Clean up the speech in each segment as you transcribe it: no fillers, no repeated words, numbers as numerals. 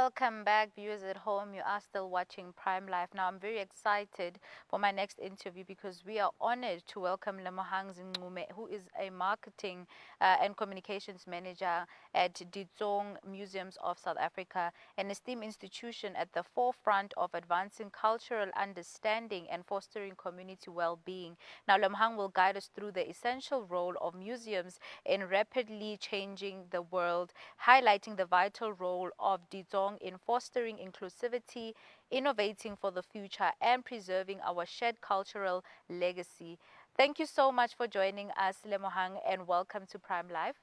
Welcome back, viewers at home. You are still watching Prime Life. Now, I'm very excited for my next interview because we are honored to welcome Lemohang Zincume, who is a marketing and communications manager at Ditsong Museums of South Africa, an esteemed institution at the forefront of advancing cultural understanding and fostering community well-being. Now, Lemohang will guide us through the essential role of museums in rapidly changing the world, highlighting the vital role of Ditsong in fostering inclusivity, innovating for the future, and preserving our shared cultural legacy. Thank you so much for joining us, Lemohang, and welcome to Prime Life.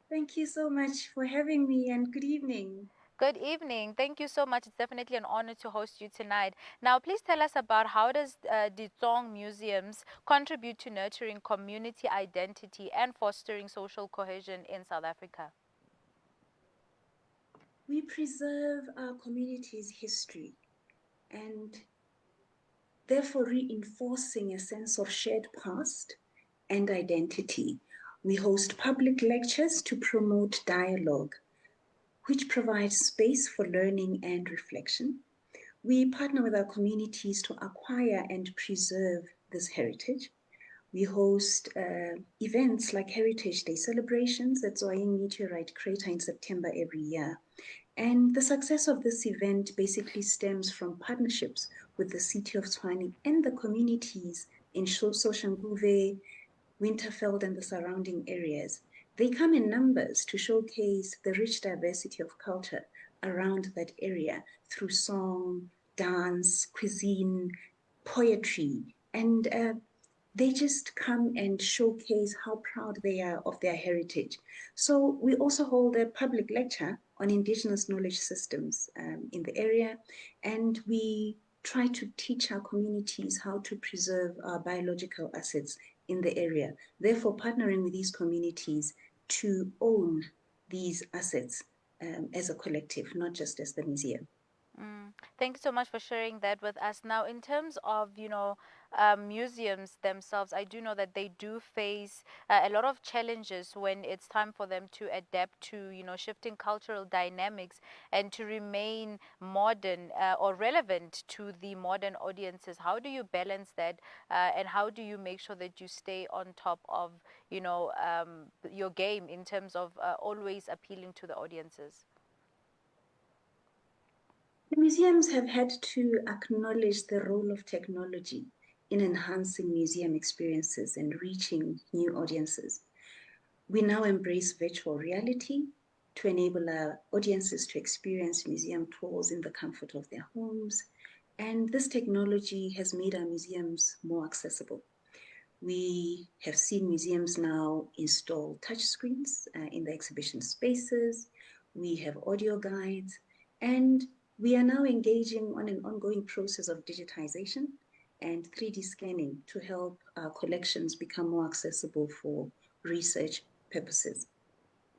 Thank you so much for having me, and good evening. Good evening. Thank you so much. It's definitely an honor to host you tonight. Now, please tell us about how does Ditsong Museums contribute to nurturing community identity and fostering social cohesion in South Africa? We preserve our community's history and therefore reinforcing a sense of shared past and identity. We host public lectures to promote dialogue, which provides space for learning and reflection. We partner with our communities to acquire and preserve this heritage. We host events like Heritage Day celebrations at Zoying Meteorite Crater in September every year. And the success of this event basically stems from partnerships with the city of Tshwane and the communities in Soshanguve, Winterfeld, and the surrounding areas. They come in numbers to showcase the rich diversity of culture around that area through song, dance, cuisine, poetry, and they just come and showcase how proud they are of their heritage. So we also hold a public lecture on Indigenous knowledge systems in the area, and we try to teach our communities how to preserve our biological assets in the area, therefore partnering with these communities to own these assets as a collective, not just as the museum. Thank you so much for sharing that with us. Now, in terms of, museums themselves, I do know that they do face a lot of challenges when it's time for them to adapt to, shifting cultural dynamics and to remain modern or relevant to the modern audiences. How do you balance that, and how do you make sure that you stay on top of, your game in terms of always appealing to the audiences? The museums have had to acknowledge the role of technology in enhancing museum experiences and reaching new audiences. We now embrace virtual reality to enable our audiences to experience museum tours in the comfort of their homes. And this technology has made our museums more accessible. We have seen museums now install touchscreens in the exhibition spaces. We have audio guides, and we are now engaging on an ongoing process of digitization and 3D scanning to help our collections become more accessible for research purposes.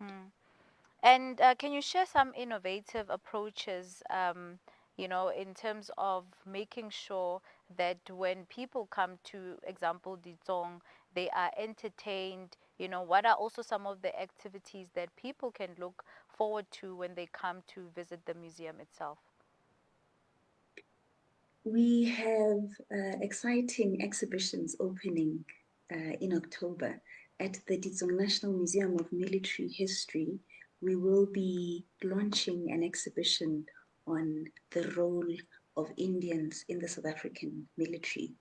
Mm. And can you share some innovative approaches, in terms of making sure that when people come to, example, Ditsong, they are entertained? What are also some of the activities that people can look forward to when they come to visit the museum itself? We have exciting exhibitions opening in October at the Ditsong National Museum of Military History. We will be launching an exhibition on the role of Indians in the South African military.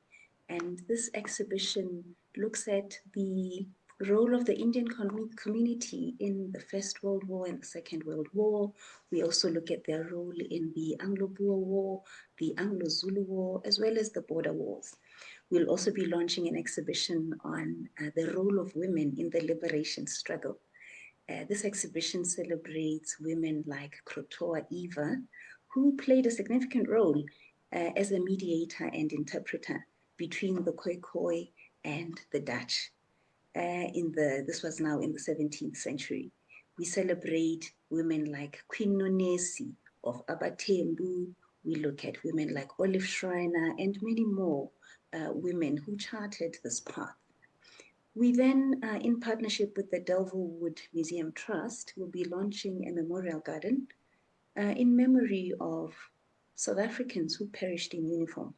And this exhibition looks at the role of the Indian community in the First World War and the Second World War. We also look at their role in the Anglo-Boer War, the Anglo-Zulu War, as well as the border wars. We'll also be launching an exhibition on the role of women in the liberation struggle. This exhibition celebrates women like Krotoa Eva, who played a significant role as a mediator and interpreter between the Khoikhoi and the Dutch. This was now in the 17th century. We celebrate women like Queen Nonesi of Abatembu. We look at women like Olive Schreiner and many more women who charted this path. We then, in partnership with the Delvillewood Museum Trust, will be launching a memorial garden in memory of South Africans who perished in uniform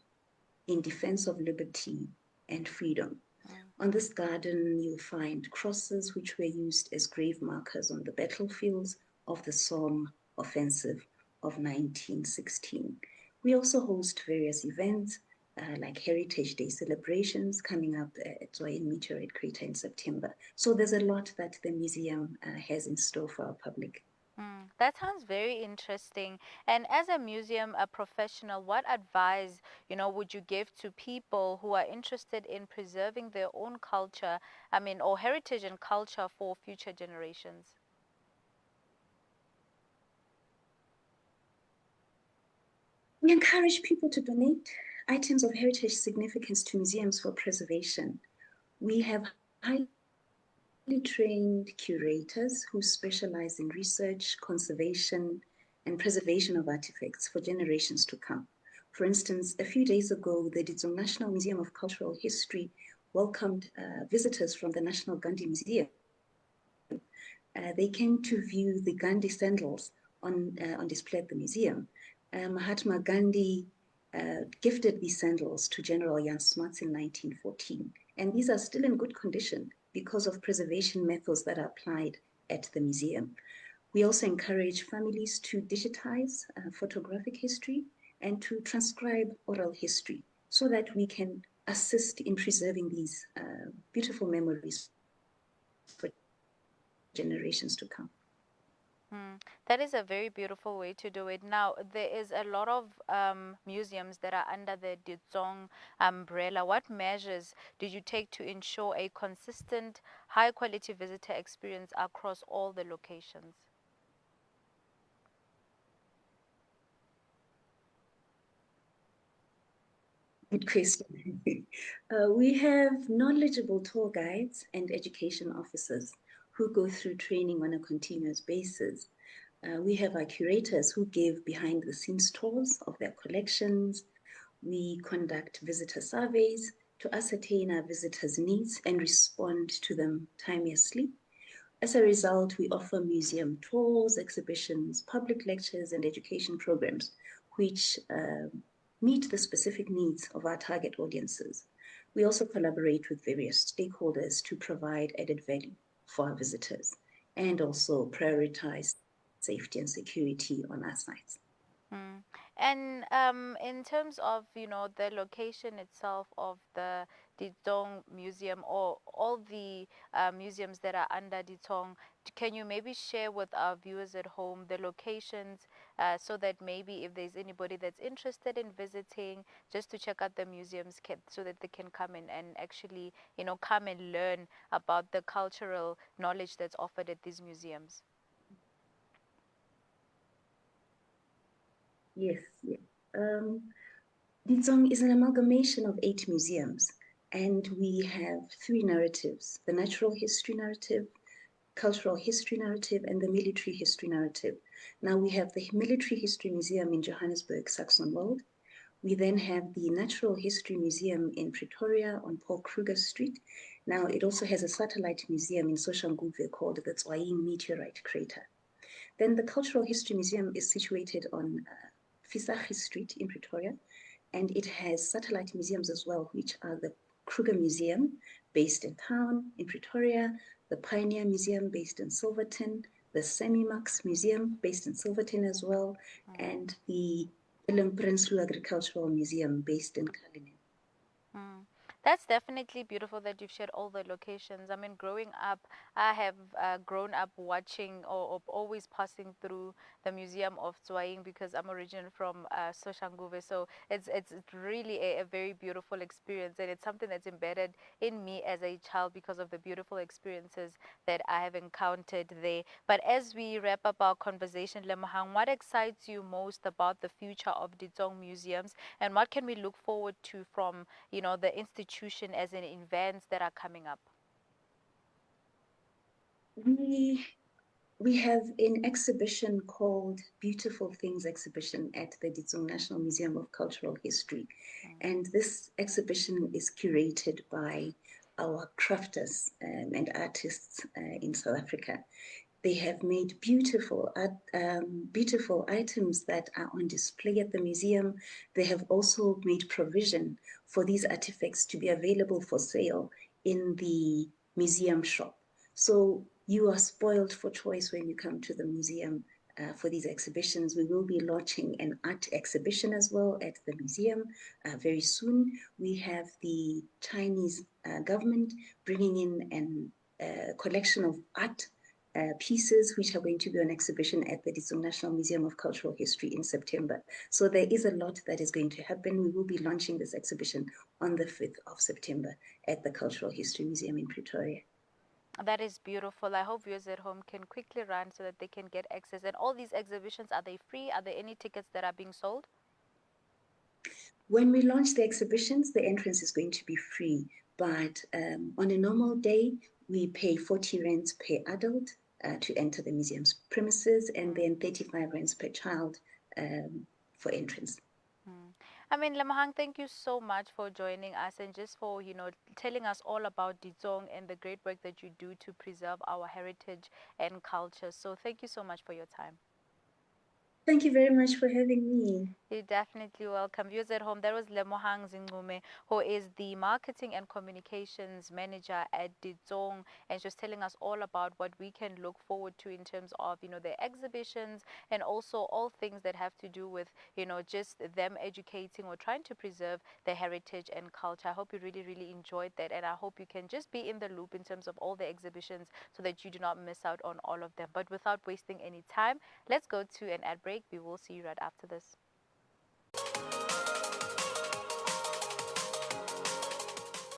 in defense of liberty and freedom. On this garden, you'll find crosses which were used as grave markers on the battlefields of the Somme Offensive of 1916. We also host various events like Heritage Day celebrations coming up at Zwayini Meteorite Crater in September. So there's a lot that the museum has in store for our public. That sounds very interesting. And as a museum a professional, what advice, would you give to people who are interested in preserving their own culture, or heritage and culture for future generations? We encourage people to donate items of heritage significance to museums for preservation. We have highly trained curators who specialize in research, conservation, and preservation of artifacts for generations to come. For instance, a few days ago, the Ditsong National Museum of Cultural History welcomed visitors from the National Gandhi Museum. They came to view the Gandhi sandals on display at the museum. Mahatma Gandhi gifted these sandals to General Jan Smuts in 1914, and these are still in good condition because of preservation methods that are applied at the museum. We also encourage families to digitize photographic history and to transcribe oral history so that we can assist in preserving these beautiful memories for generations to come. That is a very beautiful way to do it. Now, there is a lot of museums that are under the Ditsong umbrella. What measures did you take to ensure a consistent, high quality visitor experience across all the locations? Good question. We have knowledgeable tour guides and education officers who go through training on a continuous basis. We have our curators who give behind the scenes tours of their collections. We conduct visitor surveys to ascertain our visitors' needs and respond to them timeously. As a result, we offer museum tours, exhibitions, public lectures, and education programs, which meet the specific needs of our target audiences. We also collaborate with various stakeholders to provide added value for our visitors and also prioritize safety and security on our sites. Mm. And in terms of, the location itself of the Ditsong Museum or all the museums that are under Ditsong, can you maybe share with our viewers at home the locations so that maybe if there's anybody that's interested in visiting, just to check out the museums so that they can come in and actually, come and learn about the cultural knowledge that's offered at these museums? Yes, yes. Ditsong is an amalgamation of 8 museums, and we have 3 narratives: the natural history narrative, cultural history narrative, and the military history narrative. Now we have the Military History Museum in Johannesburg, Saxonwold. We then have the Natural History Museum in Pretoria on Paul Kruger Street. Now it also has a satellite museum in Soshanguve called the Zwayini Meteorite Crater. Then the Cultural History Museum is situated on Fisachi Street in Pretoria, and it has satellite museums as well, which are the Kruger Museum, based in town in Pretoria, the Pioneer Museum, based in Silverton, the Semimax Museum, based in Silverton as well, and the Willem Prinsloo Agricultural Museum, based in Cullinan. Mm. That's definitely beautiful that you've shared all the locations. Growing up, I have grown up watching or always passing through the Museum of Zwaying because I'm originally from Soshanguve. So it's really a very beautiful experience, and it's something that's embedded in me as a child because of the beautiful experiences that I have encountered there. But as we wrap up our conversation, Lemohang, what excites you most about the future of Ditsong museums, and what can we look forward to from the institution as in events that are coming up? We have an exhibition called Beautiful Things Exhibition at the Ditsong National Museum of Cultural History. And this exhibition is curated by our crafters and artists in South Africa. They have made beautiful items that are on display at the museum. They have also made provision for these artifacts to be available for sale in the museum shop. So you are spoiled for choice when you come to the museum for these exhibitions. We will be launching an art exhibition as well at the museum very soon. We have the Chinese government bringing in a collection of art pieces which are going to be on exhibition at the Ditsong National Museum of Cultural History in September. So there is a lot that is going to happen. We will be launching this exhibition on the 5th of September at the Cultural History Museum in Pretoria. That is beautiful. I hope viewers at home can quickly run so that they can get access. And all these exhibitions, are they free? Are there any tickets that are being sold? When we launch the exhibitions, the entrance is going to be free, but on a normal day, we pay 40 rands per adult to enter the museum's premises, and then 35 rands per child for entrance. I mean, Lemohang, thank you so much for joining us and just for, telling us all about Ditsong and the great work that you do to preserve our heritage and culture. So thank you so much for your time. Thank you very much for having me. You're definitely welcome. Viewers at home, that was Lemohang Zincume, who is the marketing and communications manager at Ditsong, and she's telling us all about what we can look forward to in terms of, the exhibitions and also all things that have to do with, just them educating or trying to preserve the heritage and culture. I hope you really, really enjoyed that, and I hope you can just be in the loop in terms of all the exhibitions so that you do not miss out on all of them. But without wasting any time, let's go to an ad break. We will see you right after this.